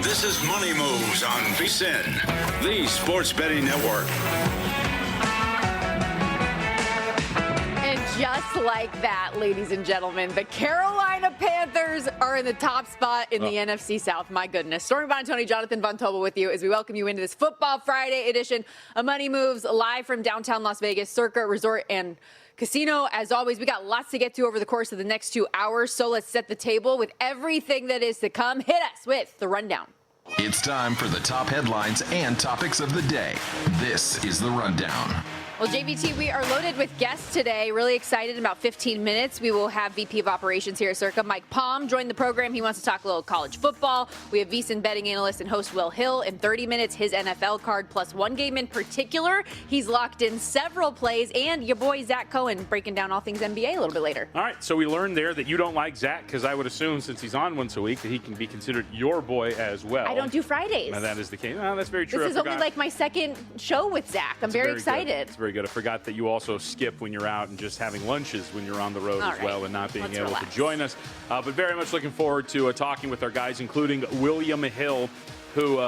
This is Money Moves on VSiN, the sports betting network. And just like that, ladies and gentlemen, the Carolina Panthers are in the top spot in the NFC South. My goodness. Stormy Buonantony, Jonathan Von Tobel with you as we welcome you into this Football Friday edition of Money Moves, live from downtown Las Vegas, Circa Resort and Casino. As always, we got lots to get to over the course of the next 2 hours, so let's set the table with everything that is to come. Hit us with the rundown. It's time for the top headlines and topics of the day. This is the Rundown. Well, JVT, we are loaded with guests today. Really excited. In about 15 minutes, we will have VP of Operations here at Circa, Mike Palm, join the program. He wants to talk a little college football. We have VSiN betting analyst and host Will Hill. In 30 minutes, his NFL card plus one game in particular. He's locked in several plays. And your boy, Zach Cohen, breaking down all things NBA a little bit later. All right, so we learned there that you don't like Zach, because I would assume since he's on once a week that he can be considered your boy as well. I don't do Fridays. Now, that is the case. No, that's very true. This is only like my second show with Zach. I'm very excited. It's very good. I forgot that you also skip when you're out and just having lunches when you're on the road as well and not being able to join us. But very much looking forward to talking with our guys, including William Hill, who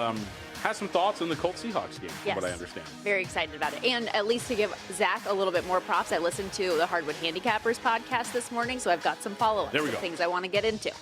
has some thoughts on the Colts Seahawks game, from what I understand. Very excited about it. And at least to give Zach a little bit more props, I listened to the Hardwood Handicappers podcast this morning, so I've got some follow-ups of things I want to get into.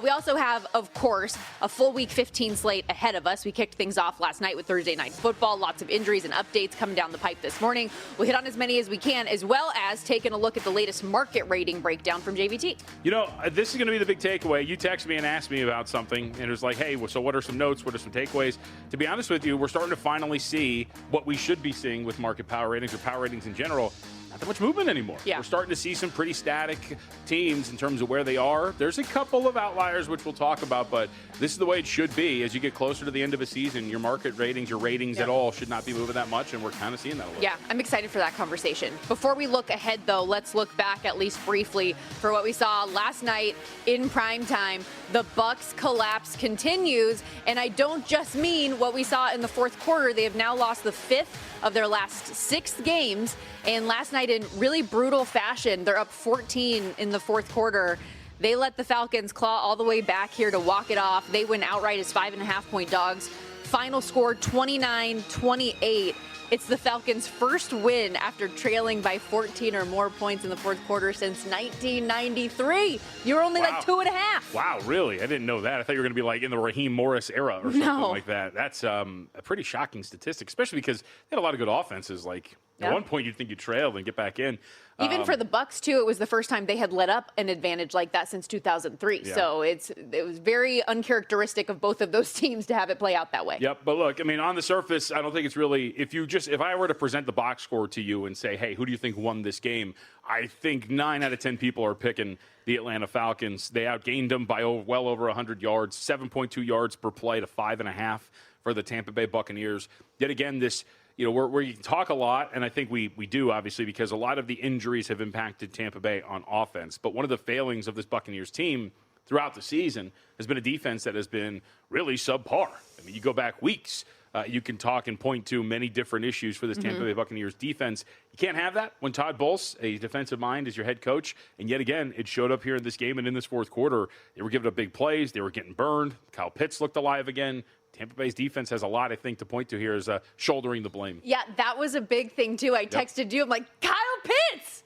We also have, of course, a full Week 15 slate ahead of us. We kicked things off last night with Thursday Night Football. Lots of injuries and updates coming down the pipe this morning. We'll hit on as many as we can, as well as taking a look at the latest market rating breakdown from JVT. You know, this is going to be the big takeaway. You texted me and asked me about something, and it was like, hey, so what are some notes? What are some takeaways? To be honest with you, we're starting to finally see what we should be seeing with market power ratings or power ratings in general. Not that much movement anymore. We're starting to see some pretty static teams in terms of where they are. There's a couple of outliers, which we'll talk about, but this is the way it should be. As you get closer to the end of a season, your market ratings, your ratings at all should not be moving that much, and we're kind of seeing that a little. Yeah, I'm excited for that conversation. Before we look ahead, though, let's look back at least briefly for what we saw last night in prime time. The Bucs collapse continues, and I don't just mean what we saw in the fourth quarter. They have now lost the fifth of their last 6 games, and last night in really brutal fashion, they're up 14 in the fourth quarter. They let the Falcons claw all the way back here to walk it off. They win outright as 5.5-point dogs. Final score 29-28. It's the Falcons' first win after trailing by 14 or more points in the fourth quarter since 1993. You were only like 2.5. Wow, really? I didn't know that. I thought you were going to be like in the Raheem Morris era or something like that. That's a pretty shocking statistic, especially because they had a lot of good offenses. Like at one point, you'd think you'd trail and get back in. Even for the Bucs, too, it was the first time they had let up an advantage like that since 2003. Yeah. So it was very uncharacteristic of both of those teams to have it play out that way. Yep, but look, I mean, on the surface, I don't think it's really, if I were to present the box score to you and say, hey, who do you think won this game? I think 9 out of 10 people are picking the Atlanta Falcons. They outgained them by well over 100 yards, 7.2 yards per play to 5.5 for the Tampa Bay Buccaneers. Yet again, this, where you can talk a lot, and I think we do, obviously, because a lot of the injuries have impacted Tampa Bay on offense. But one of the failings of this Buccaneers team throughout the season has been a defense that has been really subpar. I mean, you go back weeks, you can talk and point to many different issues for this Tampa Bay Buccaneers defense. You can't have that when Todd Bowles, a defensive mind, is your head coach. And yet again, it showed up here in this game and in this fourth quarter. They were giving up big plays. They were getting burned. Kyle Pitts looked alive again. Tampa Bay's defense has a lot, I think, to point to here as shouldering the blame. Yeah, that was a big thing, too. I texted you. I'm like, Kyle Pitts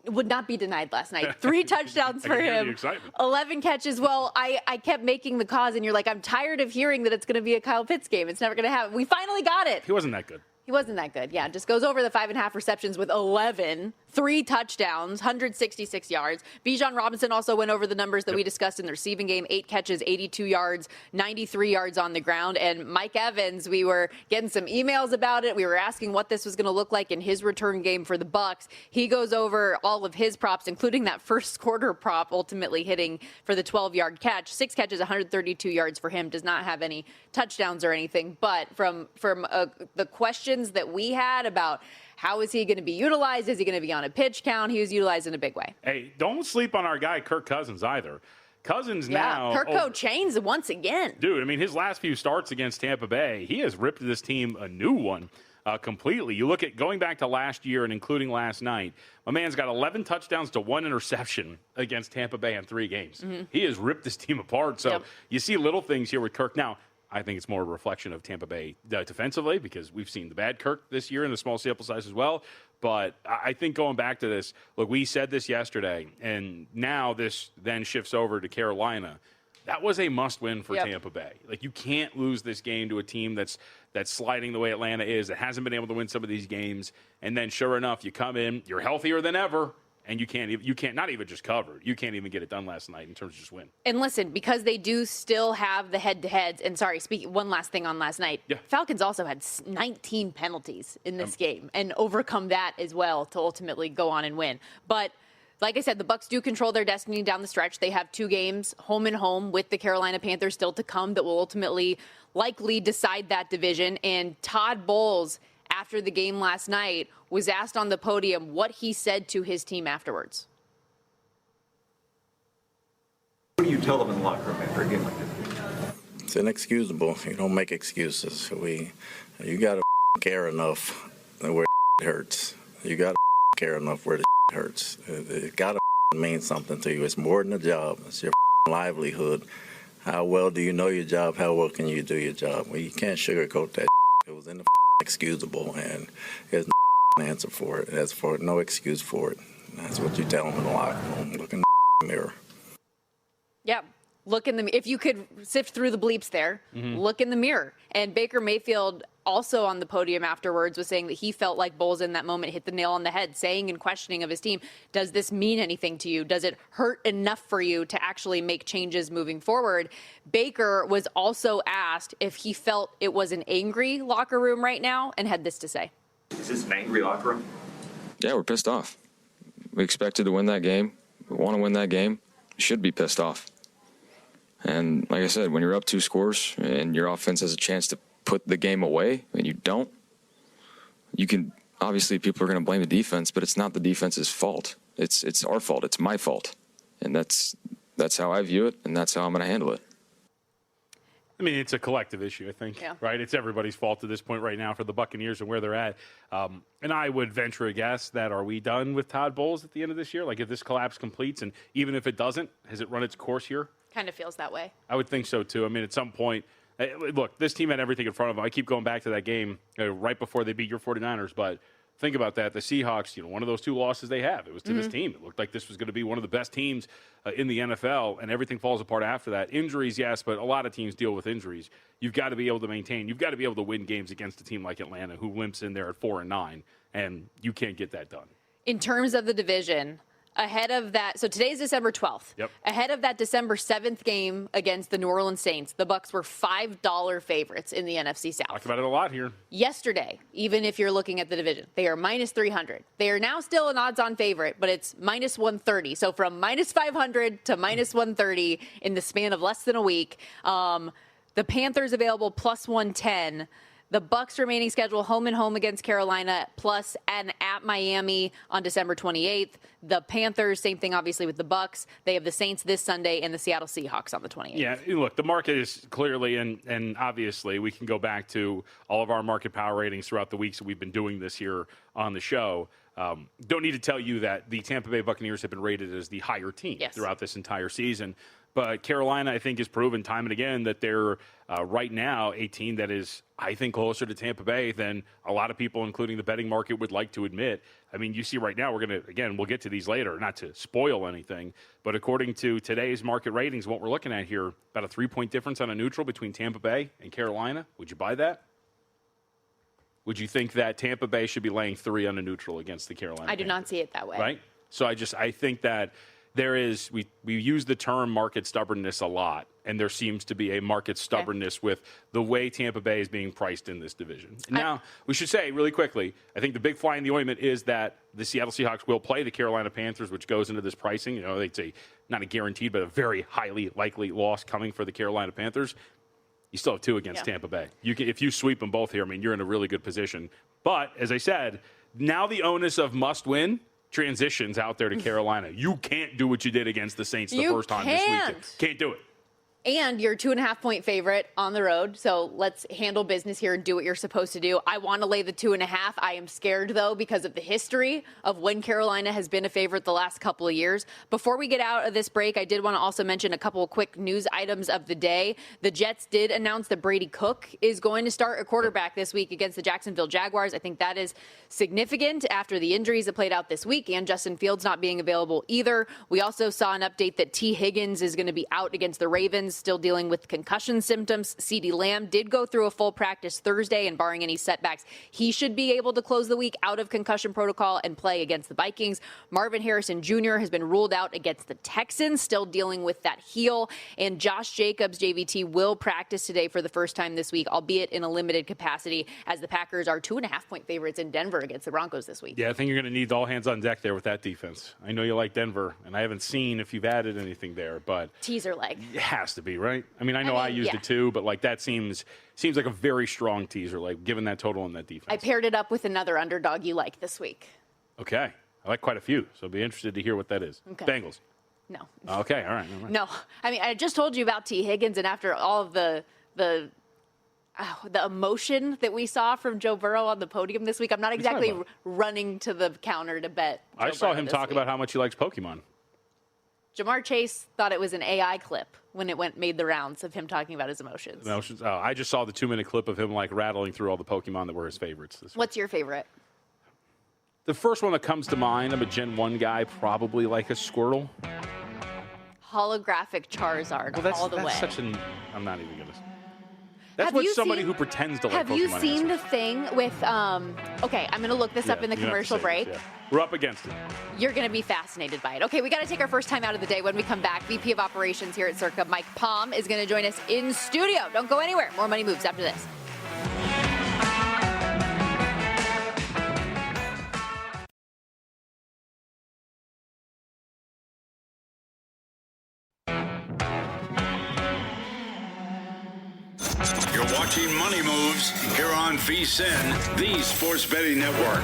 would not be denied last night. 3 touchdowns for him. 11 catches. Well, I kept making the cause, and you're like, I'm tired of hearing that it's going to be a Kyle Pitts game. It's never going to happen. We finally got it. He wasn't that good. He wasn't that good. Yeah, just goes over the 5.5 receptions with 11, 3 touchdowns, 166 yards. Bijan Robinson also went over the numbers that we discussed in the receiving game. 8 catches, 82 yards, 93 yards on the ground. And Mike Evans, we were getting some emails about it. We were asking what this was going to look like in his return game for the Bucs. He goes over all of his props, including that first quarter prop, ultimately hitting for the 12-yard catch. 6 catches, 132 yards for him. Does not have any touchdowns or anything. But from the questions that we had about how is he going to be utilized, is he going to be on a pitch count, he was utilized in a big way. Hey, don't sleep on our guy Kirk Cousins either. Cousins now. Kirko chains once again. Dude, I mean, his last few starts against Tampa Bay, he has ripped this team a new one completely. You look at going back to last year and including last night, my man's got 11 touchdowns to 1 interception against Tampa Bay in 3 games. He has ripped this team apart. So you see little things here with Kirk. Now, I think it's more a reflection of Tampa Bay defensively because we've seen the bad Kirk this year in the small sample size as well. But I think going back to this, look, we said this yesterday, and now this then shifts over to Carolina. That was a must-win for Tampa Bay. Like, you can't lose this game to a team that's sliding the way Atlanta is, that hasn't been able to win some of these games, and then sure enough, you come in, you're healthier than ever, and you can't not even just cover. You can't even get it done last night in terms of just win. And listen, because they do still have the head-to-heads, and one last thing on last night. Yeah. Falcons also had 19 penalties in this game and overcome that as well to ultimately go on and win. But like I said, the Bucs do control their destiny down the stretch. They have 2 games, home and home, with the Carolina Panthers still to come that will ultimately likely decide that division. And Todd Bowles, after the game last night, was asked on the podium what he said to his team afterwards. What do you tell them in the locker room after a game like this? It's inexcusable. You don't make excuses. You got to care enough where it hurts. You got to care enough where the hurts. It got to mean something to you. It's more than a job. It's your livelihood. How well do you know your job? How well can you do your job? Well, you can't sugarcoat that. It was inexcusable, and there's no answer for it. There's no excuse for it. That's what you tell them in the locker room. Look in the mirror. Yeah. If you could sift through the bleeps there, look in the mirror. And Baker Mayfield, also on the podium afterwards, was saying that he felt like Bowles in that moment hit the nail on the head, saying and questioning of his team, does this mean anything to you? Does it hurt enough for you to actually make changes moving forward? Baker was also asked if he felt it was an angry locker room right now and had this to say. Is this an angry locker room? Yeah, we're pissed off. We expected to win that game. We want to win that game. We should be pissed off. And like I said, when you're up 2 scores and your offense has a chance to put the game away and you don't, you can obviously people are going to blame the defense, but it's not the defense's fault. It's our fault. It's my fault. And that's how I view it, and that's how I'm going to handle it. I mean, it's a collective issue, I think, right? It's everybody's fault at this point right now for the Buccaneers and where they're at. And I would venture a guess that are we done with Todd Bowles at the end of this year? Like, if this collapse completes, and even if it doesn't, has it run its course here? Kind of feels that way. I would think so, too. I mean, at some point, look, this team had everything in front of them. I keep going back to that game right before they beat your 49ers, but think about that. The Seahawks, one of those 2 losses they have, it was to this team. It looked like this was going to be one of the best teams in the NFL, and everything falls apart after that. Injuries, yes, but a lot of teams deal with injuries. You've got to be able to maintain. You've got to be able to win games against a team like Atlanta, who limps in there at 4-9, and you can't get that done. In terms of the division, ahead of that, so today's December 12th. Yep. Ahead of that December 7th game against the New Orleans Saints, the Bucs were $5 favorites in the NFC South. Talked about it a lot here. Yesterday, even if you're looking at the division, they are minus 300. They are now still an odds-on favorite, but it's minus 130. So from minus 500 to minus 130 in the span of less than a week. The Panthers available plus 110. The Bucs remaining schedule home and home against Carolina, plus and at Miami on December 28th. The Panthers, same thing obviously with the Bucs. They have the Saints this Sunday and the Seattle Seahawks on the 28th. Yeah, look, the market is clearly, and obviously we can go back to all of our market power ratings throughout the weeks that we've been doing this here on the show. Don't need to tell you that the Tampa Bay Buccaneers have been rated as the higher team throughout this entire season. But Carolina, I think, has proven time and again that they're right now a team that is, I think, closer to Tampa Bay than a lot of people, including the betting market, would like to admit. I mean, you see right now, we'll get to these later, not to spoil anything, but according to today's market ratings, what we're looking at here, about a 3-point difference on a neutral between Tampa Bay and Carolina. Would you buy that? Would you think that Tampa Bay should be laying 3 on a neutral against the Carolina I do Panthers? not see it that way. Right? So I think that there is, we use the term market stubbornness a lot, and there seems to be a market stubbornness with the way Tampa Bay is being priced in this division. Now, we should say really quickly, I think the big fly in the ointment is that the Seattle Seahawks will play the Carolina Panthers, which goes into this pricing. It's not a guaranteed, but a very highly likely loss coming for the Carolina Panthers. You still have 2 against Tampa Bay. If you sweep them both here, I mean, you're in a really good position. But, as I said, now the onus of must-win transitions out there to Carolina. You can't do what you did against the Saints the first time this weekend. Can't do it. And you're 2.5-point favorite on the road. So let's handle business here and do what you're supposed to do. I want to lay the 2.5. I am scared, though, because of the history of when Carolina has been a favorite the last couple of years. Before we get out of this break, I did want to also mention a couple of quick news items of the day. The Jets did announce that Brady Cook is going to start a quarterback this week against the Jacksonville Jaguars. I think that is significant after the injuries that played out this week and Justin Fields not being available either. We also saw an update that T. Higgins is going to be out against the Ravens, still dealing with concussion symptoms. CeeDee Lamb did go through a full practice Thursday, and barring any setbacks, he should be able to close the week out of concussion protocol and play against the Vikings. Marvin Harrison Jr. has been ruled out against the Texans, still dealing with that heel. And Josh Jacobs, JVT, will practice today for the first time this week, albeit in a limited capacity, as the Packers are 2.5-point favorites in Denver against the Broncos this week. Yeah, I think you're going to need all hands on deck there with that defense. I know you like Denver, and I haven't seen if you've added anything there, but teaser leg. It has to be, right? I mean, I used it too, but like that seems like a very strong teaser, like given that total on that defense. I paired it up with another underdog you like this week. Okay. I like quite a few, so I'll be interested to hear what that is. Okay. Bengals. No. Okay, all right. No. I mean, I just told you about T. Higgins, and after all of the emotion that we saw from Joe Burrow on the podium this week, I'm not exactly running to the counter to bet Joe I saw Burrow him this talk week. about how much he likes Pokemon. Jamar Chase thought it was an AI clip when it made the rounds of him talking about his emotions. Oh, I just saw the 2-minute clip of him like rattling through all the Pokemon that were his favorites this week. What's your favorite? The first one that comes to mind, I'm a Gen 1 guy, probably like a Squirtle. Holographic Charizard all the way. I'm not even going to. That's what somebody who pretends to like Pokemon Have you seen answers. the thing with, okay, I'm going to look this up in the commercial break. Yeah. We're up against it. You're going to be fascinated by it. Okay, we got to take our first time out of the day. When we come back, VP of Operations here at Circa, Mike Palm, is going to join us in studio. Don't go anywhere. More Money Moves after this. You're watching Money Moves here on VSiN, the Sports Betting Network.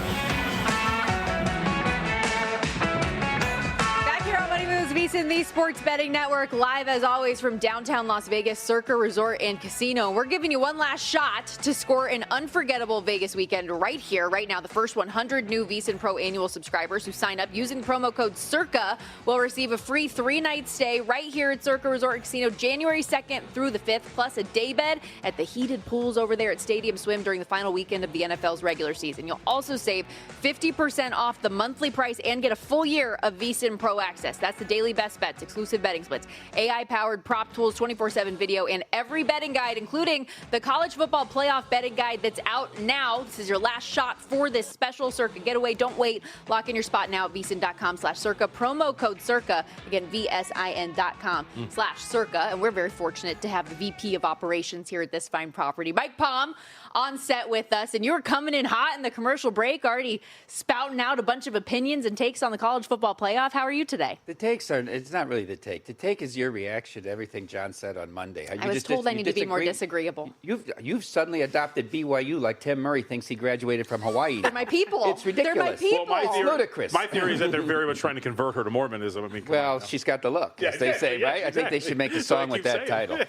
Back here on Money Moves, VSiN, the Sports Betting Network, live as always from downtown Las Vegas, Circa Resort and Casino. We're giving you one last shot to score an unforgettable Vegas weekend right here, right now. The first 100 new VSiN Pro annual subscribers who sign up using promo code CIRCA will receive a free 3-night stay right here at Circa Resort and Casino, January 2nd through the 5th, plus a day bed at the heated pools over there at Stadium Swim during the final weekend of the NFL's regular season. You'll also save 50% off the monthly price and get a full year of VSiN Pro access. That's the daily best bets, exclusive betting splits, AI-powered prop tools, 24/7 video, and every betting guide, including the college football playoff betting guide that's out now. This is your last shot for this special Circa getaway. Don't wait. Lock in your spot now at VSiN.com/Circa. Promo code Circa. Again, VSIN.com/Circa. And we're very fortunate to have the VP of Operations here at this fine property, Mike Palm, on set with us. And you were coming in hot in the commercial break, already spouting out a bunch of opinions and takes on the college football playoff. How are you today? The takes are, it's not really the take. The take is your reaction to everything John said on Monday. I was told I need to be more disagreeable. You've suddenly adopted BYU like Tim Murray thinks he graduated from Hawaii. They're my people. It's ridiculous. They're my people. Well, It's ludicrous. My theory is that they're very much trying to convert her to Mormonism. I mean, come Well, on now. she's got the look, as they say, yeah, right? I think they should make a That's what I song with keep that saying. title.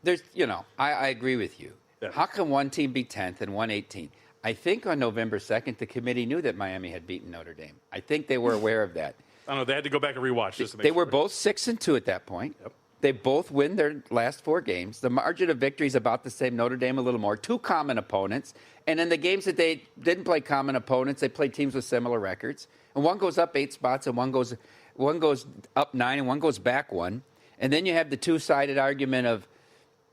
There's, I agree with you. Yeah. How can one team be 10th and one 18th? I think on November 2nd, the committee knew that Miami had beaten Notre Dame. I think they were aware of that. I don't know. They had to go back and rewatch just to make They sure. were both 6-2 at that point. Yep. They both win their last 4 games. The margin of victory is about the same. Notre Dame a little more. 2 common opponents. And in the games that they didn't play common opponents, they played teams with similar records. And one goes up 8 spots, and one goes up 9, and one goes back 1. And then you have the two-sided argument of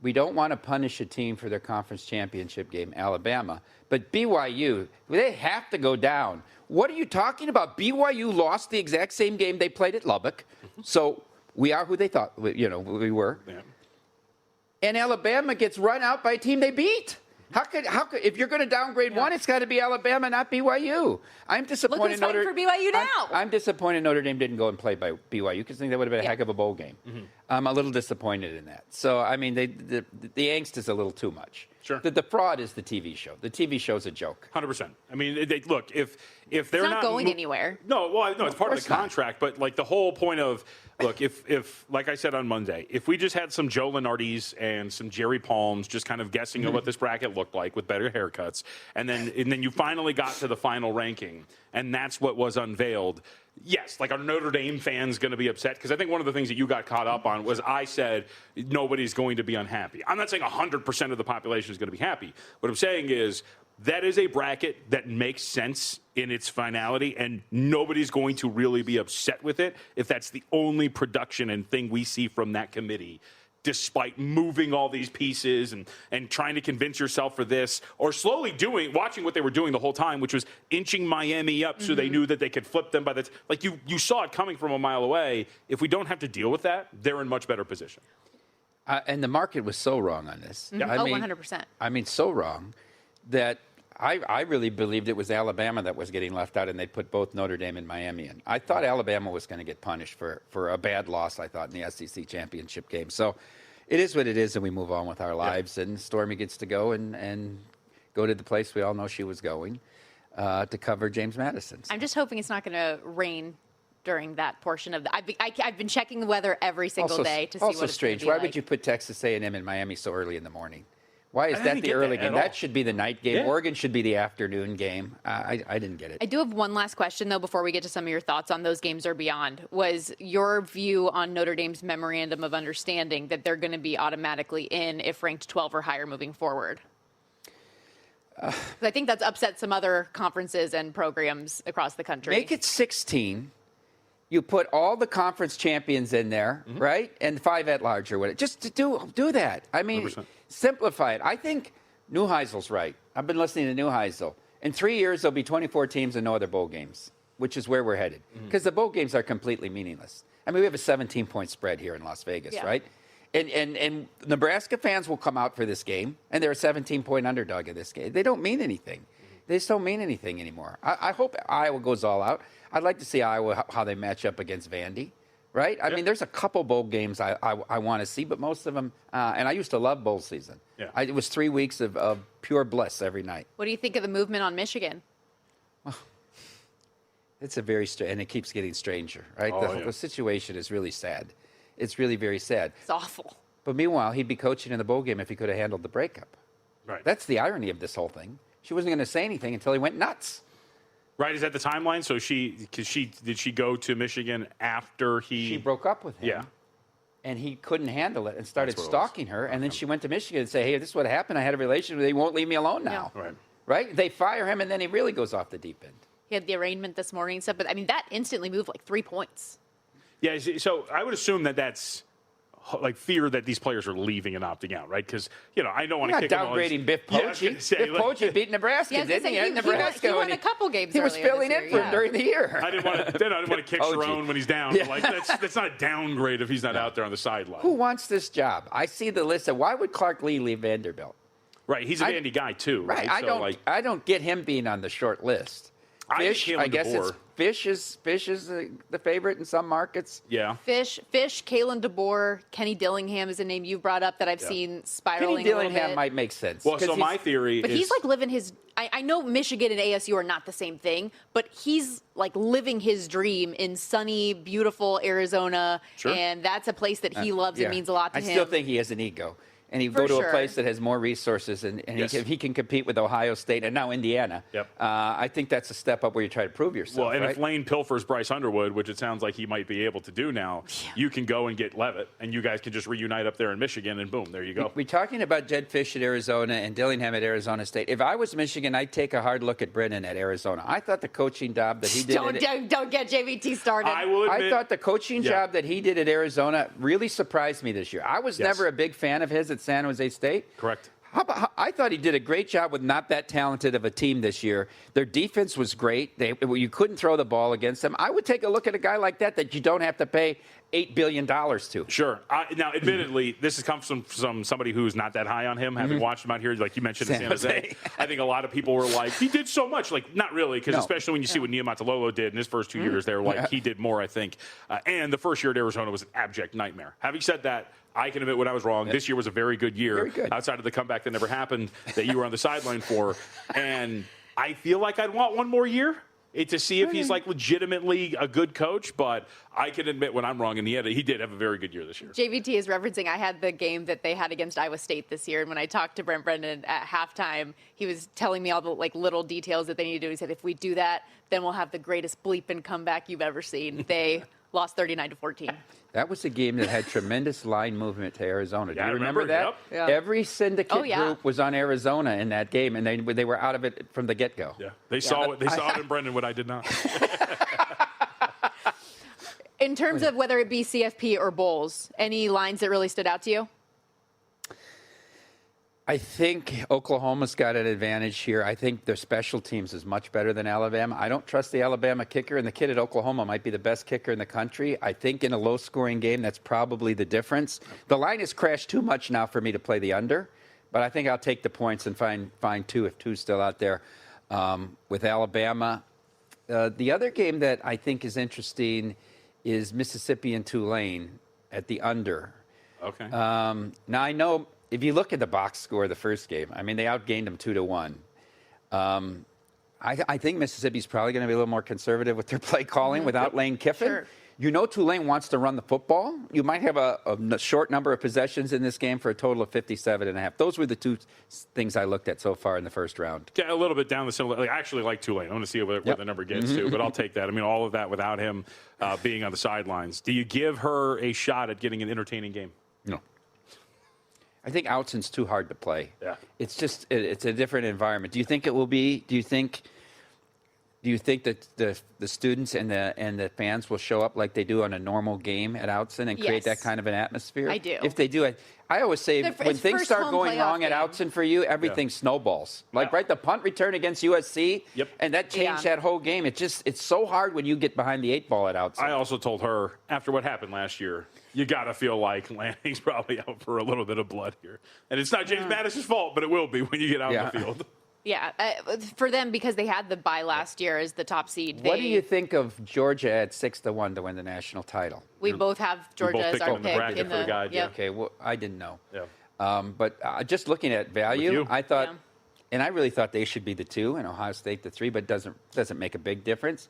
we don't want to punish a team for their conference championship game, Alabama. But BYU, they have to go down. What are you talking about? BYU lost the exact same game they played at Lubbock. So we are who they thought we were. Yeah. And Alabama gets run out by a team they beat. How could if you're going to downgrade one, it's got to be Alabama, not BYU. I'm disappointed. Look who's fighting for BYU now. I'm disappointed Notre Dame didn't go and play by BYU because I think that would have been a heck of a bowl game. Mm-hmm. I'm a little disappointed in that. So I mean, the angst is a little too much. Sure. The fraud is the TV show. The TV show's a joke. 100%. I mean, look, if they're not going anywhere. No, it's part of the contract. But like the whole point of look, if like I said on Monday, if we just had some Joe Lenardis and some Jerry Palms just kind of guessing at what this bracket looked like with better haircuts, and then you finally got to the final ranking, and that's what was unveiled. Yes, like, are Notre Dame fans going to be upset? Because I think one of the things that you got caught up on was I said nobody's going to be unhappy. I'm not saying 100% of the population is going to be happy. What I'm saying is that is a bracket that makes sense in its finality, and nobody's going to really be upset with it if that's the only production and thing we see from that committee, despite moving all these pieces and trying to convince yourself for this, or slowly watching what they were doing the whole time, which was inching Miami up so they knew that they could flip them by the like you saw it coming from a mile away. If we don't have to deal with that, they're in much better position. And the market was so wrong on this. Yeah. I mean, 100%. I mean, so wrong that I really believed it was Alabama that was getting left out, and they put both Notre Dame and Miami in. I thought Alabama was going to get punished for a bad loss, I thought, in the SEC championship game. So it is what it is, and we move on with our lives. And Stormy gets to go and go to the place we all know she was going to cover James Madison. I'm just hoping it's not going to rain during that portion of the. I've been checking the weather every single day to see what it's Also strange. Why would you put Texas A&M and Miami so early in the morning? Why is that didn't the get early that game? at all. That should be the night game. Yeah. Oregon should be the afternoon game. I didn't get it. I do have one last question, though, before we get to some of your thoughts on those games or beyond. Was your view on Notre Dame's memorandum of understanding that they're going to be automatically in if ranked 12 or higher moving forward? I think that's upset some other conferences and programs across the country. Make it 16. You put all the conference champions in there, right? And 5 at large or whatever. Just to do that. I mean, 100%. Simplify it. I think Neuheisel's right. I've been listening to Neuheisel. In 3 years, there'll be 24 teams and no other bowl games, which is where we're headed. Because the bowl games are completely meaningless. I mean, we have a 17-point spread here in Las Vegas, right? And Nebraska fans will come out for this game, and they're a 17-point underdog in this game. They don't mean anything. They just don't mean anything anymore. I hope Iowa goes all out. I'd like to see Iowa, how they match up against Vandy, right? I mean, there's a couple bowl games I want to see, but most of them, and I used to love bowl season. Yeah. It was 3 weeks of pure bliss every night. What do you think of the movement on Michigan? It's a very strange, and it keeps getting stranger, right? Oh, The situation is really sad. It's really very sad. It's awful. But meanwhile, he'd be coaching in the bowl game if he could have handled the breakup. Right. That's the irony of this whole thing. She wasn't going to say anything until he went nuts. Right, is that the timeline? So did she go to Michigan after he? She broke up with him. Yeah. And he couldn't handle it and started That's what it stalking her. And then she went to Michigan and said, hey, this is what happened. I had a relationship. They won't leave me alone now. Right. Right? They fire him, and then he really goes off the deep end. He had the arraignment this morning and stuff, but I mean, that instantly moved like 3 points. Yeah, so I would assume that's like fear that these players are leaving and opting out, right? Because, I don't want to kick Not downgrading Biff Poggi. Biff Poggi beat Nebraska, Yeah, I was gonna didn't he? say, At Nebraska. he won a couple games He was earlier filling this in year, for him during the year. I didn't want to kick Poggi. Sharon when he's down. Yeah. Like that's not a downgrade if he's not out there on the sideline. Who wants this job? I see the list of why would Clark Lee leave Vanderbilt? Right, he's a Vandy guy too. Right. So, I don't get him being on the short list. Fish, I guess it's Fish is the favorite in some markets. Yeah. Fish, Kalen DeBoer, Kenny Dillingham is a name you brought up that I've seen spiraling Kenny a little Dillingham bit. might make sense. Well, so my theory But is he's like living his. I know Michigan and ASU are not the same thing, but he's like living his dream in sunny, beautiful Arizona, Sure. and that's a place that he loves. Yeah. It means a lot to I him. still think he has an ego. And he'd For go to sure. a place that has more resources, and Yes. he can compete with Ohio State and now Indiana. Yep. I think that's a step up where you try to prove yourself. Well, and right? if Lane pilfers Bryce Underwood, which it sounds like he might be able to do now, you can go and get Levitt, and you guys can just reunite up there in Michigan, and boom, there you go. We're talking about Jed Fish at Arizona and Dillingham at Arizona State. If I was Michigan, I'd take a hard look at Brennan at Arizona. I thought the coaching job that he did. Don't get JVT started. I will admit, I thought the coaching job that he did at Arizona really surprised me this year. I was never a big fan of his at San Jose State. Correct. I thought he did a great job with not that talented of a team this year. Their defense was great. You couldn't throw the ball against them. I would take a look at a guy like that you don't have to pay $8 billion to. Sure. Now, admittedly, this has come from somebody who's not that high on him, having watched him out here, like you mentioned in San Jose. I think a lot of people were like, he did so much. Like, not really, because especially when you see what Niumatalolo did in his first 2 years there, like he did more, I think. And the first year at Arizona was an abject nightmare. Having said that, I can admit when I was wrong. This year was a very good year, Very good. outside of the comeback that never happened that you were on the sideline for. And I feel like I'd want one more year. to see if he's like legitimately a good coach. But I can admit when I'm wrong, and he did have a very good year this year. JVT is referencing I had the game that they had against Iowa State this year, and when I talked to Brent Brendan at halftime, he was telling me all the like little details that they need to do. He said, if we do that, then we'll have the greatest bleeping comeback you've ever seen. They lost 39-14. That was a game that had tremendous line movement to Arizona. Do you remember that? Yep. Yeah. Every syndicate group was on Arizona in that game, and they were out of it from the get-go. Yeah, they saw it. They saw it in Brendan, what I did not. In terms of whether it be CFP or bowls, any lines that really stood out to you? I think Oklahoma's got an advantage here. I think their special teams is much better than Alabama. I don't trust the Alabama kicker, and the kid at Oklahoma might be the best kicker in the country. I think in a low-scoring game, that's probably the difference. The line has crashed too much now for me to play the under, but I think I'll take the points and find two if two's still out there with Alabama. The other game that I think is interesting is Mississippi and Tulane at the under. Okay. Now, I know if you look at the box score of the first game, I mean, they outgained them 2-1. I think Mississippi's probably going to be a little more conservative with their play calling without Lane Kiffin. Sure. You know Tulane wants to run the football. You might have a short number of possessions in this game for a total of 57.5. Those were the two things I looked at so far in the first round. A little bit down the similar. Like, I actually like Tulane. I want to see where the number gets to, but I'll take that. I mean, all of that without him being on the sidelines. Do you give her a shot at getting an entertaining game? No. I think Outson's too hard to play. Yeah. It's just it's a different environment. Do you think it will be? Do you think that the students and the fans will show up like they do on a normal game at Outson and create that kind of an atmosphere? I do. If they do, I always say when things start going wrong at Outson for you, everything snowballs. Like the punt return against USC, and that changed that whole game. It's so hard when you get behind the 8 ball at Outson. I also told her after what happened last year, you got to feel like Lanning's probably out for a little bit of blood here, and it's not James Madison's fault, but it will be when you get out in the field. Yeah, for them, because they had the bye last year as the top seed. What do you think of Georgia at 6-1 to win the national title? We both have Georgia as our pick in the guide. Yeah. Okay, well, I didn't know. Yeah. But just looking at value, I thought, and I really thought they should be the 2 and Ohio State the 3, but doesn't make a big difference.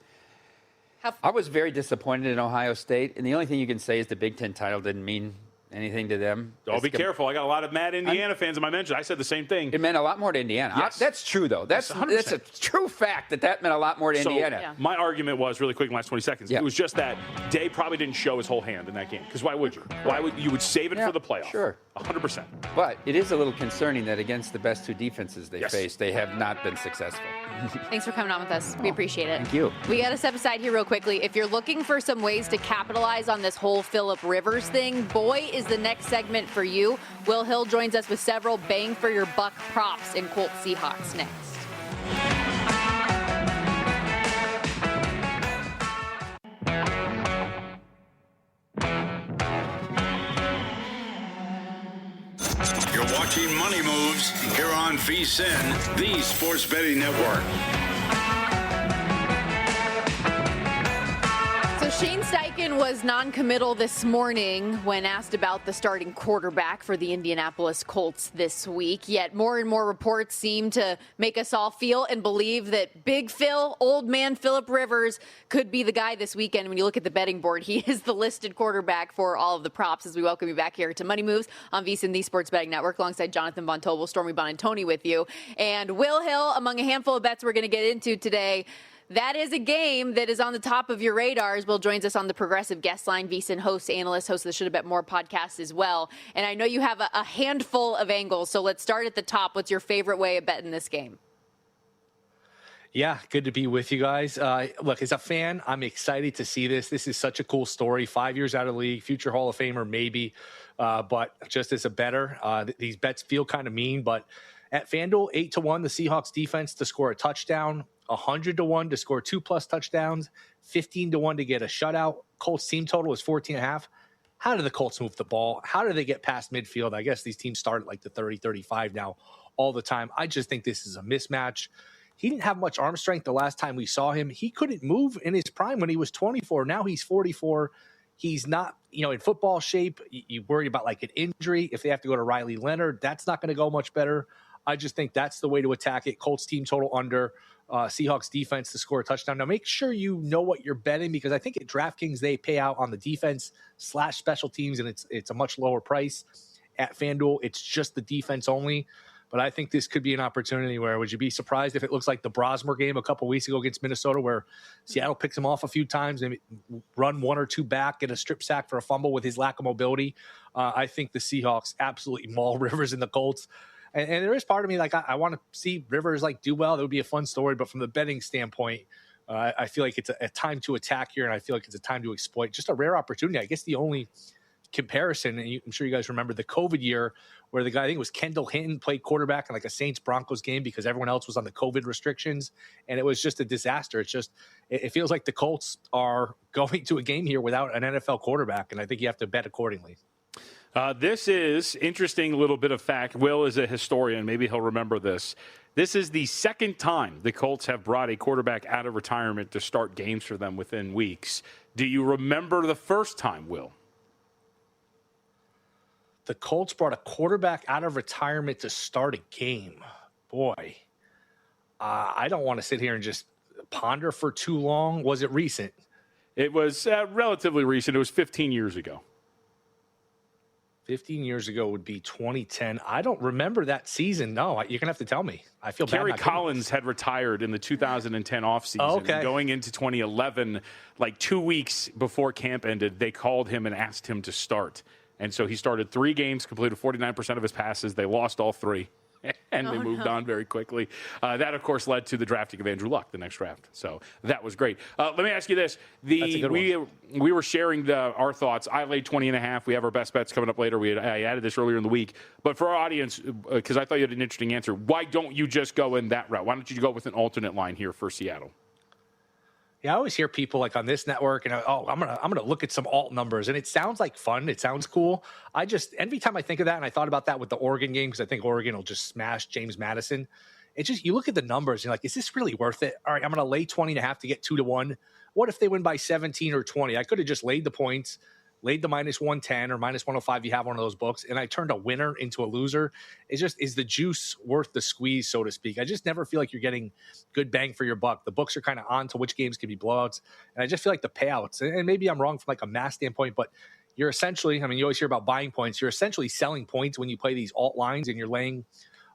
I was very disappointed in Ohio State, and the only thing you can say is the Big Ten title didn't mean anything to them. Oh, be careful. I got a lot of mad Indiana fans in my mention. I said the same thing. It meant a lot more to Indiana. Yes. That's true, though. That's a true fact that meant a lot more to Indiana. My argument was, really quick in the last 20 seconds, it was just that Day probably didn't show his whole hand in that game. Because why would you? Why would you save it for the playoff? Sure. 100%. But it is a little concerning that against the best 2 defenses they faced, they have not been successful. Thanks for coming on with us. We appreciate it. Thank you. We got to step aside here real quickly. If you're looking for some ways to capitalize on this whole Phillip Rivers thing, boy, is the next segment for you. Will Hill joins us with several bang for your buck props in Colts Seahawks next. You're watching Money Moves here on VSiN, the Sports Betting Network. So Shane Steichen was non-committal this morning when asked about the starting quarterback for the Indianapolis Colts this week. Yet more and more reports seem to make us all feel and believe that Big Phil, old man Phillip Rivers, could be the guy this weekend. When you look at the betting board, he is the listed quarterback for all of the props. As we welcome you back here to Money Moves on VSiN, the Sports Betting Network, alongside Jonathan Von Tobel, Stormy Buonantony with you. And Will Hill, among a handful of bets we're going to get into today. That is a game that is on the top of your radars. Will joins us on the Progressive Guest Line, VSiN host, analyst, host of the Should Have Bet More podcast as well. And I know you have a handful of angles, so let's start at the top. What's your favorite way of betting this game? Yeah, good to be with you guys. Look, as a fan, I'm excited to see this. This is such a cool story. 5 years out of the league, future Hall of Famer, maybe. But just as a bettor, these bets feel kind of mean. But at FanDuel, 8-1, the Seahawks defense to score a touchdown. 100-1 to score 2+ touchdowns, 15-1 to get a shutout. Colts team total is 14.5. How do the Colts move the ball? How do they get past midfield? I guess these teams start at like the 30-35 now all the time. I just think this is a mismatch. He didn't have much arm strength the last time we saw him. He couldn't move in his prime when he was 24. Now he's 44. He's not, in football shape. You worry about like an injury. If they have to go to Riley Leonard, that's not going to go much better. I just think that's the way to attack it. Colts team total under, Seahawks defense to score a touchdown. Now, make sure you know what you're betting, because I think at DraftKings they pay out on the defense / special teams, and it's a much lower price. At FanDuel, it's just the defense only. But I think this could be an opportunity where, would you be surprised if it looks like the Brosmer game a couple weeks ago against Minnesota, where Seattle picks him off a few times and run one or two back, get a strip sack for a fumble with his lack of mobility? I think the Seahawks absolutely maul Rivers and the Colts. And there is part of me, like, I want to see Rivers, like, do well. That would be a fun story. But from the betting standpoint, I feel like it's a time to attack here, and I feel like it's a time to exploit. Just a rare opportunity. I guess the only comparison, and I'm sure you guys remember the COVID year where the guy, I think it was Kendall Hinton, played quarterback in like a Saints-Broncos game because everyone else was on the COVID restrictions, and it was just a disaster. It feels like the Colts are going to a game here without an NFL quarterback, and I think you have to bet accordingly. This is interesting little bit of fact. Will is a historian. Maybe he'll remember this. This is the second time the Colts have brought a quarterback out of retirement to start games for them within weeks. Do you remember the first time, Will? The Colts brought a quarterback out of retirement to start a game. Boy, I don't want to sit here and just ponder for too long. Was it recent? It was relatively recent. It was 15 years ago. 15 years ago would be 2010. I don't remember that season. No, you're going to have to tell me. I feel bad. Kerry Collins had retired in the 2010 offseason. Oh, okay. And going into 2011, like 2 weeks before camp ended, they called him and asked him to start. And so he started 3 games, completed 49% of his passes. They lost all 3, and they moved on very quickly. That, of course, led to the drafting of Andrew Luck, the next draft. So that was great. Let me ask you this. We were sharing our thoughts. I laid 20.5. We have our best bets coming up later. I added this earlier in the week. But for our audience, because I thought you had an interesting answer, why don't you just go in that route? Why don't you go with an alternate line here for Seattle? Yeah, I always hear people like on this network, and I'm gonna look at some alt numbers, and it sounds like fun. It sounds cool. Every time I think of that, and I thought about that with the Oregon game, because I think Oregon will just smash James Madison. It's just, you look at the numbers, and you're like, is this really worth it? All right, I'm gonna lay 20.5 to get 2-1. What if they win by 17 or 20? I could have just laid the points, laid the minus 110 or minus 105. You have one of those books, and I turned a winner into a loser. It's just, is the juice worth the squeeze, so to speak? I just never feel like you're getting good bang for your buck. The books are kind of on to which games can be blowouts, and I just feel like the payouts, and maybe I'm wrong from like a math standpoint, but you're essentially, I mean, you always hear about buying points. You're essentially selling points when you play these alt lines and you're laying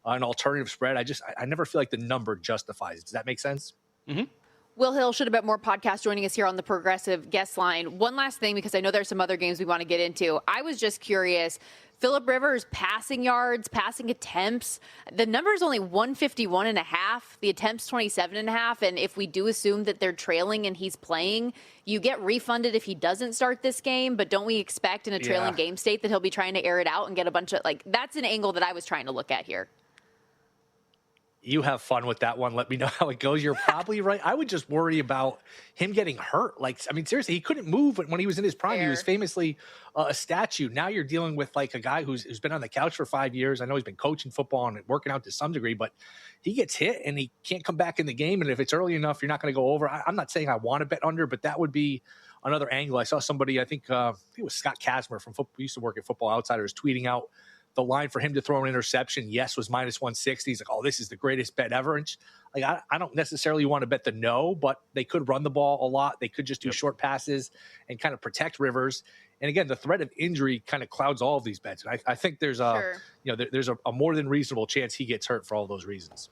an alternative spread. I never feel like the number justifies it. Does that make sense? Mm-hmm. Will Hill, Should Have Bet More podcast, joining us here on the Progressive guest line. One last thing, because I know there's some other games we want to get into. I was just curious, Phillip Rivers passing yards, passing attempts, the number is only 151.5, the attempts 27.5, and if we do assume that they're trailing and he's playing, you get refunded if he doesn't start this game, but don't we expect in a trailing game state that he'll be trying to air it out and get a bunch of, like, that's an angle that I was trying to look at here. You have fun with that one. Let me know how it goes. You're probably right. I would just worry about him getting hurt. Like, I mean, seriously, he couldn't move when he was in his prime. He was famously a statue. Now you're dealing with like a guy who's been on the couch for 5 years. I know he's been coaching football and working out to some degree, but he gets hit and he can't come back in the game. And if it's early enough, you're not going to go over. I'm not saying I want to bet under, but that would be another angle. I saw somebody, I think it was Scott Kasmer from football, used to work at Football Outsiders, tweeting out the line for him to throw an interception, yes, was minus 160. He's like, oh, this is the greatest bet ever. And like, I don't necessarily want to bet the no, but they could run the ball a lot. They could just do short passes and kind of protect Rivers. And again, the threat of injury kind of clouds all of these bets. And I think there's there's a more than reasonable chance he gets hurt for all those reasons.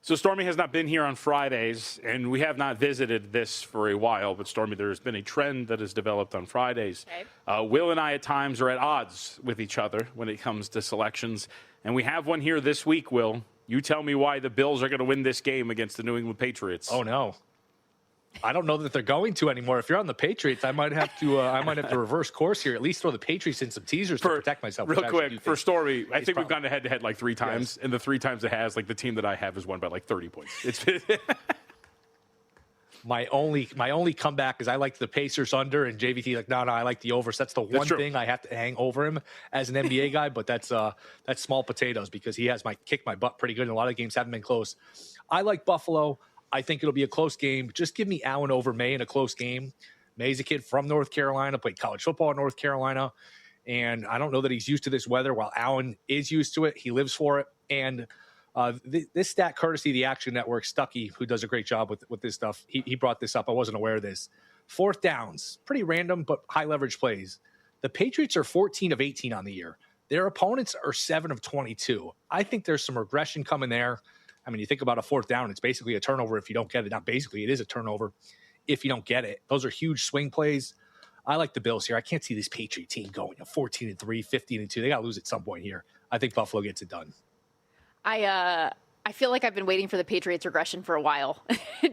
So Stormy has not been here on Fridays, and we have not visited this for a while. But Stormy, there's been a trend that has developed on Fridays. Okay. Will and I at times are at odds with each other when it comes to selections. And we have one here this week, Will. You tell me why the Bills are going to win this game against the New England Patriots. Oh, no. I don't know that they're going to anymore. If you're on the Patriots, I might have to reverse course here. At least throw the Patriots in some teasers to protect myself. Real quick, for Stormy, I think we've gone head-to-head like 3 times, and the 3 times it has, like the team that I have has won by like 30 points. It's my only comeback is I like the Pacers under, and JVT like, no, I like the over. So that's the one thing I have to hang over him as an NBA guy, but that's small potatoes because he has kicked my butt pretty good, and a lot of games haven't been close. I like Buffalo. I think it'll be a close game. Just give me Allen over May in a close game. May's a kid from North Carolina, played college football in North Carolina, and I don't know that he's used to this weather while Allen is used to it. He lives for it. And This stat, courtesy of the Action Network, Stuckey, who does a great job with this stuff, he brought this up. I wasn't aware of this. Fourth downs, pretty random, but high leverage plays. The Patriots are 14 of 18 on the year. Their opponents are 7 of 22. I think there's some regression coming there. I mean, you think about a fourth down, it's basically a turnover if you don't get it. Now, basically, it is a turnover if you don't get it. Those are huge swing plays. I like the Bills here. I can't see this Patriot team going 14-3, 15-2. They got to lose at some point here. I think Buffalo gets it done. I feel like I've been waiting for the Patriots regression for a while,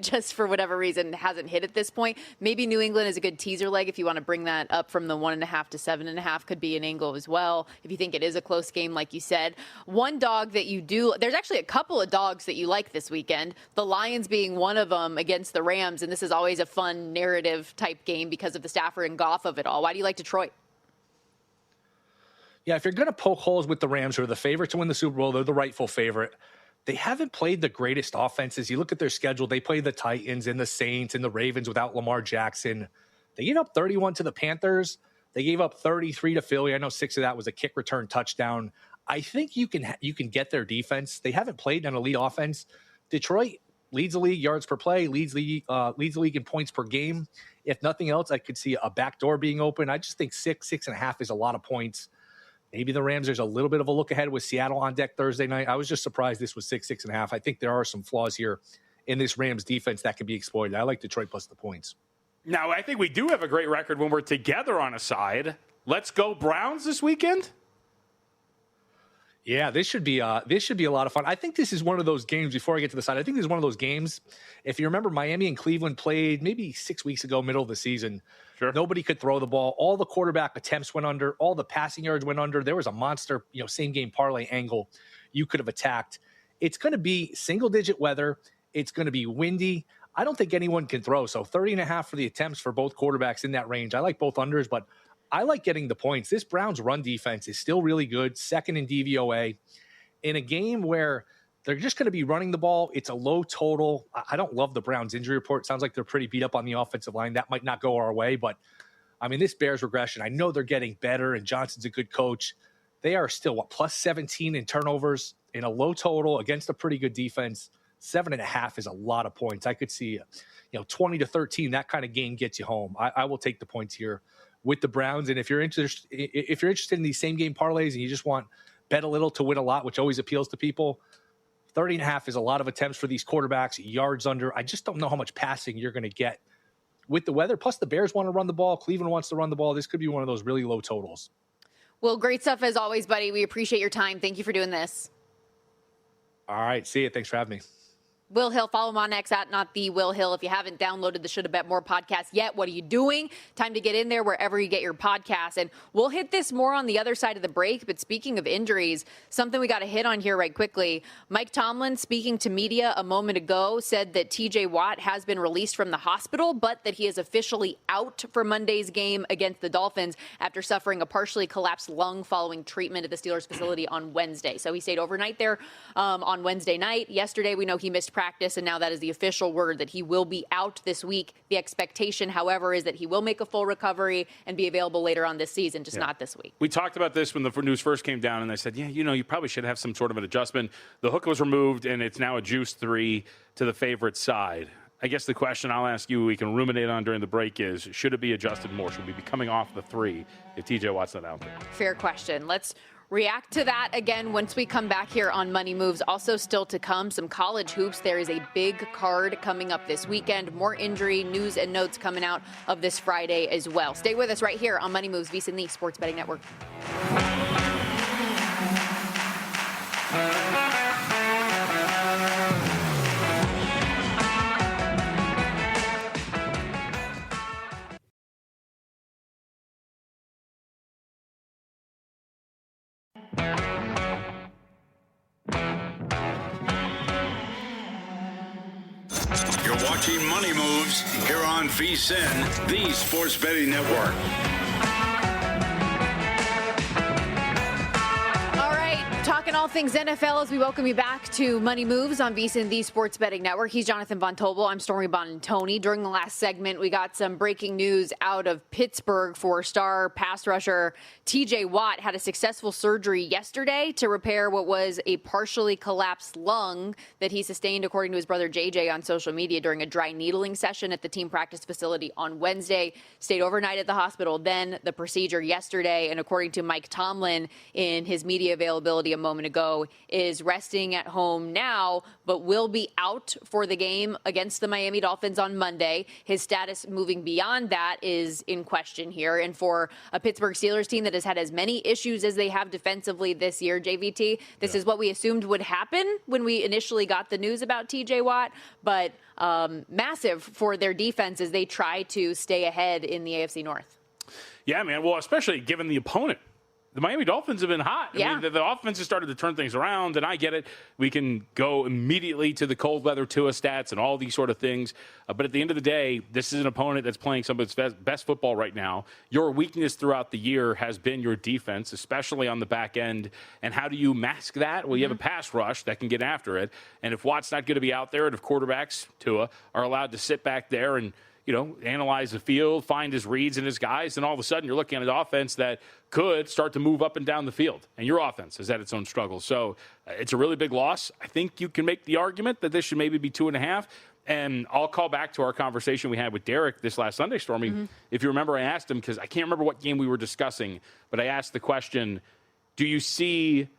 just for whatever reason, it hasn't hit at this point. Maybe New England is a good teaser leg if you want to bring that up from the 1.5 to 7.5, could be an angle as well. If you think it is a close game, like you said, one dog that you do, there's actually a couple of dogs that you like this weekend, the Lions being one of them against the Rams. And this is always a fun narrative type game because of the Stafford and Goff of it all. Why do you like Detroit? Yeah, if you're going to poke holes with the Rams, who are the favorite to win the Super Bowl, they're the rightful favorite. They haven't played the greatest offenses. You look at their schedule, they play the Titans and the Saints and the Ravens without Lamar Jackson. They gave up 31 to the Panthers. They gave up 33 to Philly. I know 6 of that was a kick return touchdown. I think you can get their defense. They haven't played an elite offense. Detroit leads the league yards per play, leads the league in points per game. If nothing else, I could see a backdoor being open. I just think 6.5 is a lot of points. Maybe the Rams, there's a little bit of a look ahead with Seattle on deck Thursday night. I was just surprised this was 6.5. I think there are some flaws here in this Rams defense that can be exploited. I like Detroit plus the points. Now, I think we do have a great record when we're together on a side. Let's go Browns this weekend. Yeah, this should be a lot of fun. I think this is one of those games, before I get to the side, I think this is one of those games, if you remember, Miami and Cleveland played maybe 6 weeks ago, middle of the season. Sure. Nobody could throw the ball. All the quarterback attempts went under. All the passing yards went under. There was a monster, same game parlay angle you could have attacked. It's going to be single-digit weather. It's going to be windy. I don't think anyone can throw. So 30.5 for the attempts for both quarterbacks in that range. I like both unders, but I like getting the points. This Browns run defense is still really good, second in DVOA. In a game where they're just going to be running the ball, it's a low total. I don't love the Browns injury report. Sounds like they're pretty beat up on the offensive line. That might not go our way, but I mean, this Bears regression, I know they're getting better, and Johnson's a good coach. They are still, plus 17 in turnovers in a low total against a pretty good defense. 7.5 is a lot of points. I could see, 20-13, that kind of game gets you home. I will take the points here with the Browns. And if you're interested in these same game parlays and you just want bet a little to win a lot, which always appeals to people, 30.5 is a lot of attempts for these quarterbacks, yards under. I just don't know how much passing you're going to get with the weather. Plus the Bears want to run the ball. Cleveland wants to run the ball. This could be one of those really low totals. Well, great stuff as always, buddy. We appreciate your time. Thank you for doing this. All right. See you. Thanks for having me. Will Hill, follow him on X at Not The Will Hill. If you haven't downloaded the Should Have Bet More podcast yet, what are you doing? Time to get in there wherever you get your podcasts. And we'll hit this more on the other side of the break. But speaking of injuries, something we got to hit on here right quickly. Mike Tomlin, speaking to media a moment ago, said that TJ Watt has been released from the hospital, but that he is officially out for Monday's game against the Dolphins after suffering a partially collapsed lung following treatment at the Steelers facility on Wednesday. So he stayed overnight there on Wednesday night. Yesterday, we know he missed practice, and now that is the official word that he will be out this week. The expectation, however, is that he will make a full recovery and be available later on this season, just not this week. We talked about this when the news first came down, and they said, you probably should have some sort of an adjustment. The hook was removed, and it's now a juice 3 to the favorite side. I guess the question I'll ask you, we can ruminate on during the break, is should it be adjusted more? Should we be coming off the 3 if TJ Watt's not out there? Fair question. Let's react to that again once we come back here on Money Moves. Also still to come, some college hoops. There is a big card coming up this weekend. More injury news and notes coming out of this Friday as well. Stay with us right here on Money Moves, VSiN, the Sports Betting Network. You're watching Money Moves here on VSiN, the Sports Betting Network. All right, talking all all things NFL as we welcome you back to Money Moves on VSiN, the Sports Betting Network. He's Jonathan Von Tobel. I'm Stormy Buonantony. During the last segment, we got some breaking news out of Pittsburgh for star pass rusher TJ Watt. Had a successful surgery yesterday to repair what was a partially collapsed lung that he sustained, according to his brother JJ on social media, during a dry needling session at the team practice facility on Wednesday. Stayed overnight at the hospital, then the procedure yesterday. And according to Mike Tomlin in his media availability a moment ago, is resting at home now, but will be out for the game against the Miami Dolphins on Monday. His status moving beyond that is in question here. And for a Pittsburgh Steelers team that has had as many issues as they have defensively this year, JVT, this is what we assumed would happen when we initially got the news about TJ Watt, but massive for their defense as they try to stay ahead in the AFC North. Yeah, man. Well, especially given the opponent. The Miami Dolphins have been hot. Yeah. I mean, the offense has started to turn things around, and I get it. We can go immediately to the cold weather Tua stats and all these sort of things. But at the end of the day, this is an opponent that's playing some of its best football right now. Your weakness throughout the year has been your defense, especially on the back end. And how do you mask that? Well, you have a pass rush that can get after it. And if Watt's not going to be out there, and if quarterbacks, Tua, are allowed to sit back there and analyze the field, find his reads and his guys, and all of a sudden you're looking at an offense that could start to move up and down the field. And your offense has had its own struggles. So it's a really big loss. I think you can make the argument that this should maybe be 2.5. And I'll call back to our conversation we had with Derek this last Sunday, Stormy. If you remember, I asked him, because I can't remember what game we were discussing, but I asked the question, do you see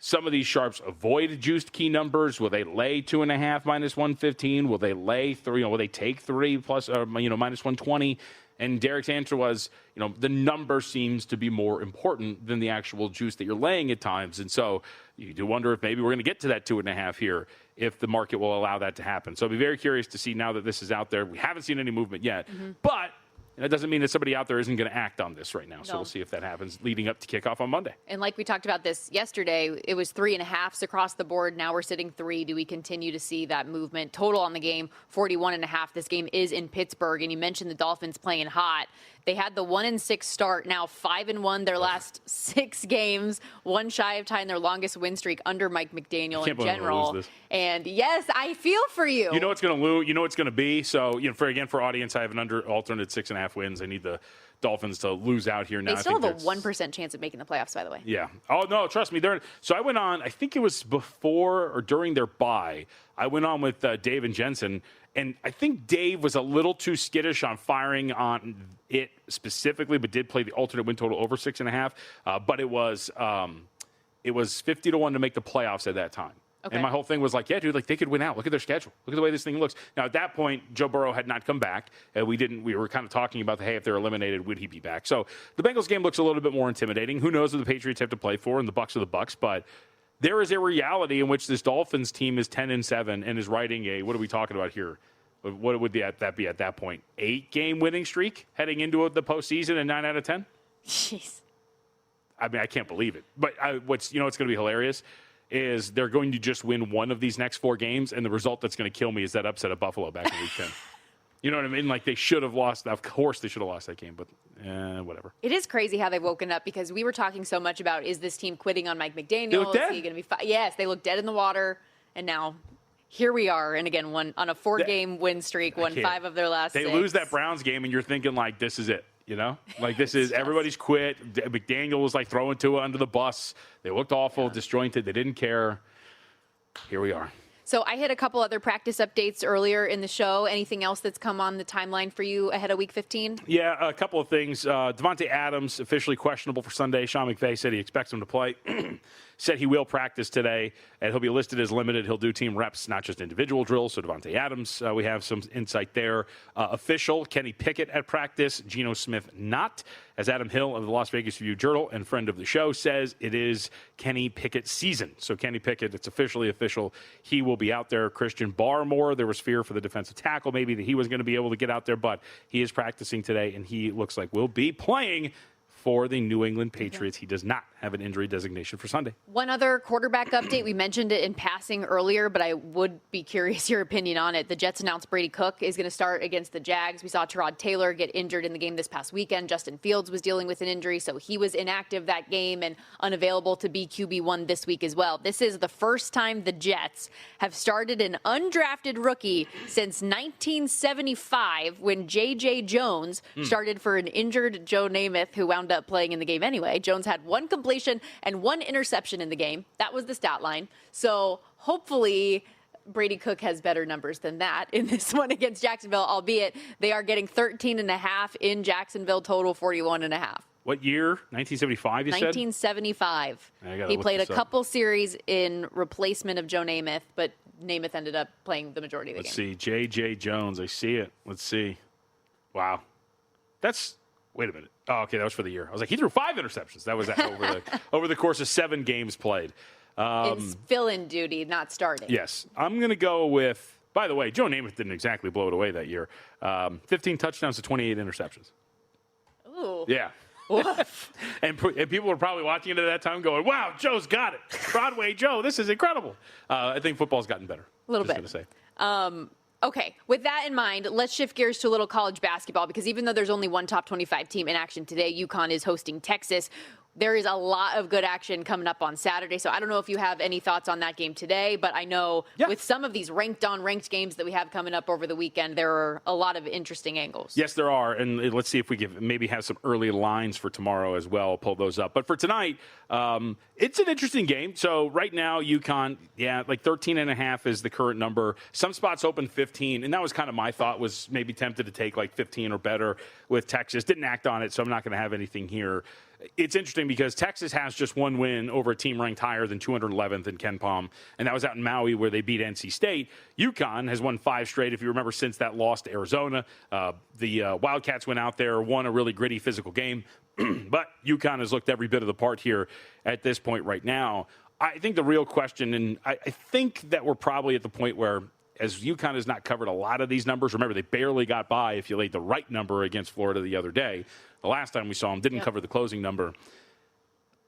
some of these sharps avoid juiced key numbers? Will they lay 2.5 minus 115? Will they lay 3? Will they take 3 plus minus 120? And Derek's answer was, the number seems to be more important than the actual juice that you're laying at times. And so you do wonder if maybe we're going to get to that 2.5 here if the market will allow that to happen. So I'll be very curious to see now that this is out there. We haven't seen any movement yet, but that doesn't mean that somebody out there isn't going to act on this right now. So we'll see if that happens leading up to kickoff on Monday. And like we talked about this yesterday, it was 3.5s across the board. Now we're sitting 3. Do we continue to see that movement? Total on the game, 41.5. This game is in Pittsburgh. And you mentioned the Dolphins playing hot. They had the 1-6 start, now 5-1 their last 6 games, one shy of tying their longest win streak under Mike McDaniel in general. And yes, I feel for you. You know what's going to lose. You know what's going to be. So for audience, I have an alternate 6.5 wins. I need the Dolphins to lose out here now. They still have a 1% chance of making the playoffs, by the way. Yeah. Oh no, trust me. So I went on. I think it was before or during their bye. I went on with Dave and Jensen. And I think Dave was a little too skittish on firing on it specifically, but did play the alternate win total over 6.5. But it was 50-1 to make the playoffs at that time. Okay. And my whole thing was like, yeah, dude, like they could win out. Look at their schedule. Look at the way this thing looks. Now at that point, Joe Burrow had not come back. We were kind of talking about hey, if they're eliminated, would he be back? So the Bengals game looks a little bit more intimidating. Who knows what the Patriots have to play for, and the Bucs are the Bucs, but there is a reality in which this Dolphins team is 10-7 and is riding what are we talking about here? What would that be at that point? 8-game winning streak heading into the postseason and 9 out of 10? Jeez. I mean, I can't believe it. But what's going to be hilarious is they're going to just win one of these next 4 games, and the result that's going to kill me is that upset of Buffalo back in Week 10. You know what I mean? Like, they should have lost. Of course they should have lost that game, but whatever. It is crazy how they've woken up because we were talking so much about, is this team quitting on Mike McDaniel? They look dead. Is he going to be Yes, they look dead in the water, and now here we are. And again, on a 4-game win streak, won 5 of their last 6. They lose that Browns game, and you're thinking, like, this is it. Like this is everybody's quit. McDaniel was like throwing Tua under the bus. They looked awful, disjointed. They didn't care. Here we are. So I hit a couple other practice updates earlier in the show. Anything else that's come on the timeline for you ahead of Week 15? Yeah, a couple of things. Devontae Adams, officially questionable for Sunday. Sean McVay said he expects him to play. Said he will practice today, and he'll be listed as limited. He'll do team reps, not just individual drills. So Devontae Adams, we have some insight there. Official, Kenny Pickett at practice. Geno Smith not. As Adam Hill of the Las Vegas Review-Journal and friend of the show says, it is Kenny Pickett season. So Kenny Pickett, it's officially official. He will be out there. Christian Barmore, there was fear for the defensive tackle, maybe that he was going to be able to get out there, but he is practicing today, and he looks like will be playing for the New England Patriots. He does not have an injury designation for Sunday. One other quarterback update. We mentioned it in passing earlier, but I would be curious your opinion on it. The Jets announced Brady Cook is going to start against the Jags. We saw Tyrod Taylor get injured in the game this past weekend. Justin Fields was dealing with an injury, so he was inactive that game and unavailable to be QB1 this week as well. This is the first time the Jets have started an undrafted rookie since 1975 when J.J. Jones started for an injured Joe Namath, who wound up playing in the game anyway. Jones had one completion and one interception in the game. That was the stat line. So hopefully Brady Cook has better numbers than that in this one against Jacksonville, albeit they are getting 13.5 in Jacksonville, total 41.5. What year? 1975, you said? 1975. He played a couple series in replacement of Joe Namath, but Namath ended up playing the majority of the game. Let's see. J.J. Jones. I see it. Let's see. Wow. Wait a minute. Oh, okay, that was for the year. I was like, he threw 5 interceptions. That was over the course of 7 games played. It's fill-in duty, not starting. Yes. I'm going to go with, by the way, Joe Namath didn't exactly blow it away that year. 15 touchdowns to 28 interceptions. Ooh. Yeah. and people were probably watching it at that time going, wow, Joe's got it. Broadway Joe, this is incredible. I think football's gotten better. A little bit. Just going to say. Okay, with that in mind, let's shift gears to a little college basketball, because even though there's only one top 25 team in action today, UConn is hosting Texas. There is a lot of good action coming up on Saturday, so I don't know if you have any thoughts on that game today, but I know with some of these ranked games that we have coming up over the weekend, there are a lot of interesting angles. Yes, there are, and let's see if we can maybe have some early lines for tomorrow as well, pull those up. But for tonight, it's an interesting game. So right now, UConn, like 13.5 is the current number. Some spots open 15, and that was kind of my thought, was maybe tempted to take like 15 or better with Texas. Didn't act on it, so I'm not going to have anything here. It's interesting because Texas has just one win over a team ranked higher than 211th in Ken Pom, and that was out in Maui where they beat NC State. UConn has won 5 straight, if you remember, since that loss to Arizona. The Wildcats went out there, won a really gritty physical game, but UConn has looked every bit of the part here at this point right now. I think the real question, and I think that we're probably at the point where, as UConn has not covered a lot of these numbers, remember, they barely got by if you laid the right number against Florida the other day. The last time we saw them, didn't cover the closing number.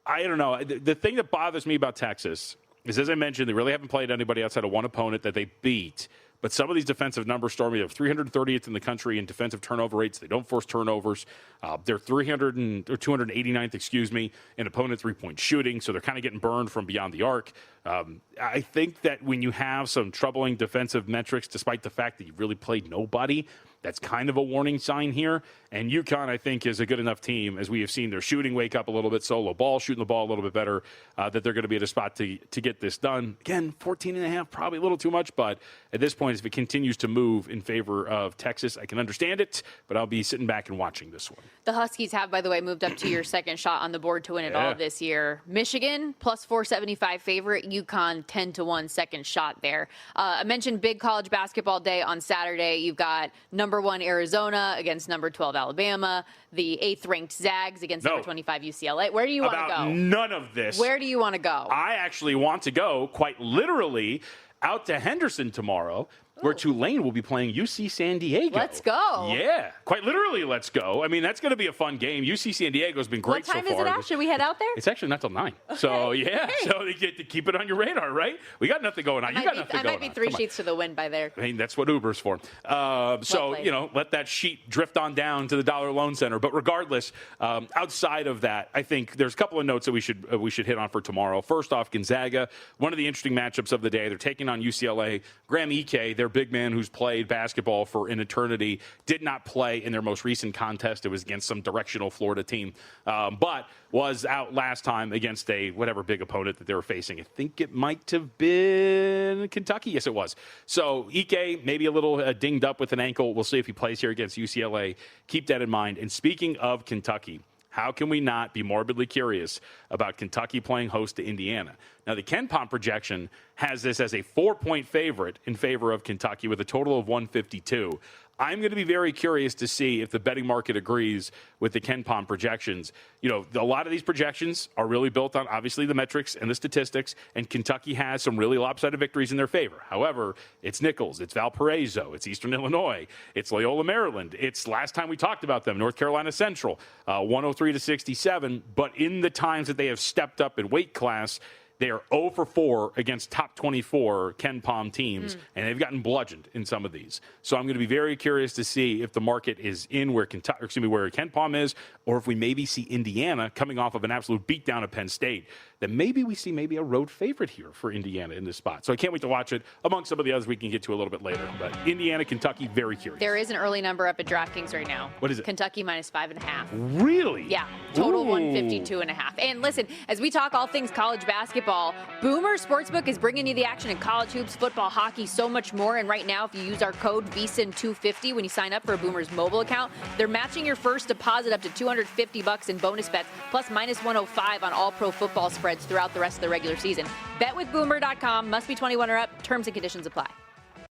I don't know. The thing that bothers me about Texas is, as I mentioned, they really haven't played anybody outside of one opponent that they beat. But some of these defensive numbers, Stormy, they're 330th in the country in defensive turnover rates. They don't force turnovers. They're 289th, in opponent three-point shooting. So they're kind of getting burned from beyond the arc. I think that when you have some troubling defensive metrics, despite the fact that you really played nobody, that's kind of a warning sign here. And UConn, I think, is a good enough team, as we have seen their shooting wake up a little bit, solo ball, shooting the ball a little bit better, that they're going to be at a spot to get this done. Again, 14.5, probably a little too much, but at this point, if it continues to move in favor of Texas, I can understand it, but I'll be sitting back and watching this one. The Huskies have, by the way, moved up to your second shot on the board to win it all this year. Michigan, plus 475 favorite. UConn, 10-1 second shot there. I mentioned big college basketball day on Saturday. You've got number 1 Arizona against number 12 Alabama, the 8th ranked Zags against number 25 UCLA. Where do you want to go? None of this. Where do you want to go? I actually want to go, quite literally, out to Henderson tomorrow, where Tulane will be playing UC San Diego. Let's go. Yeah, quite literally, let's go. I mean, that's going to be a fun game. UC San Diego's been great so far. What time is it at? Should we head out there? It's actually not till 9. Okay. So, so you get to keep it on your radar, right? We got nothing going on. I might be 3 sheets to the wind by there. I mean, that's what Uber's for. Let that sheet drift on down to the Dollar Loan Center. But regardless, outside of that, I think there's a couple of notes that we should hit on for tomorrow. First off, Gonzaga, one of the interesting matchups of the day. They're taking on UCLA. Graham Ike, their big man who's played basketball for an eternity, did not play in their most recent contest. It was against some directional Florida team, but was out last time against a whatever big opponent that they were facing. I think it might have been Kentucky. Yes, it was. So Ike, maybe a little dinged up with an ankle. We'll see if he plays here against UCLA. Keep that in mind. And speaking of Kentucky, how can we not be morbidly curious about Kentucky playing host to Indiana? Now, the Ken Pom projection has this as a 4-point favorite in favor of Kentucky with a total of 152. I'm going to be very curious to see if the betting market agrees with the KenPom projections. A lot of these projections are really built on, obviously, the metrics and the statistics, and Kentucky has some really lopsided victories in their favor. However, it's Nichols, it's Valparaiso, it's Eastern Illinois, it's Loyola, Maryland. It's last time we talked about them, North Carolina Central, 103-67. But in the times that they have stepped up in weight class, they are 0 for 4 against top 24 KenPom teams, and they've gotten bludgeoned in some of these. So I'm going to be very curious to see if the market is in where where KenPom is, or if we maybe see Indiana coming off of an absolute beatdown of Penn State. Then maybe we see maybe a road favorite here for Indiana in this spot. So I can't wait to watch it, among some of the others we can get to a little bit later. But Indiana, Kentucky, very curious. There is an early number up at DraftKings right now. What is it? Kentucky minus 5.5. Really? Yeah. Total Ooh. 152.5. And listen, as we talk all things college basketball, Boomer Sportsbook is bringing you the action in college hoops, football, hockey, so much more. And right now, if you use our code VSIN250 when you sign up for a Boomer's mobile account, they're matching your first deposit up to $250 in bonus bets, plus minus 105 on all pro football spreads throughout the rest of the regular season. Bet with Boomer.com. Must be 21 or up. Terms and conditions apply.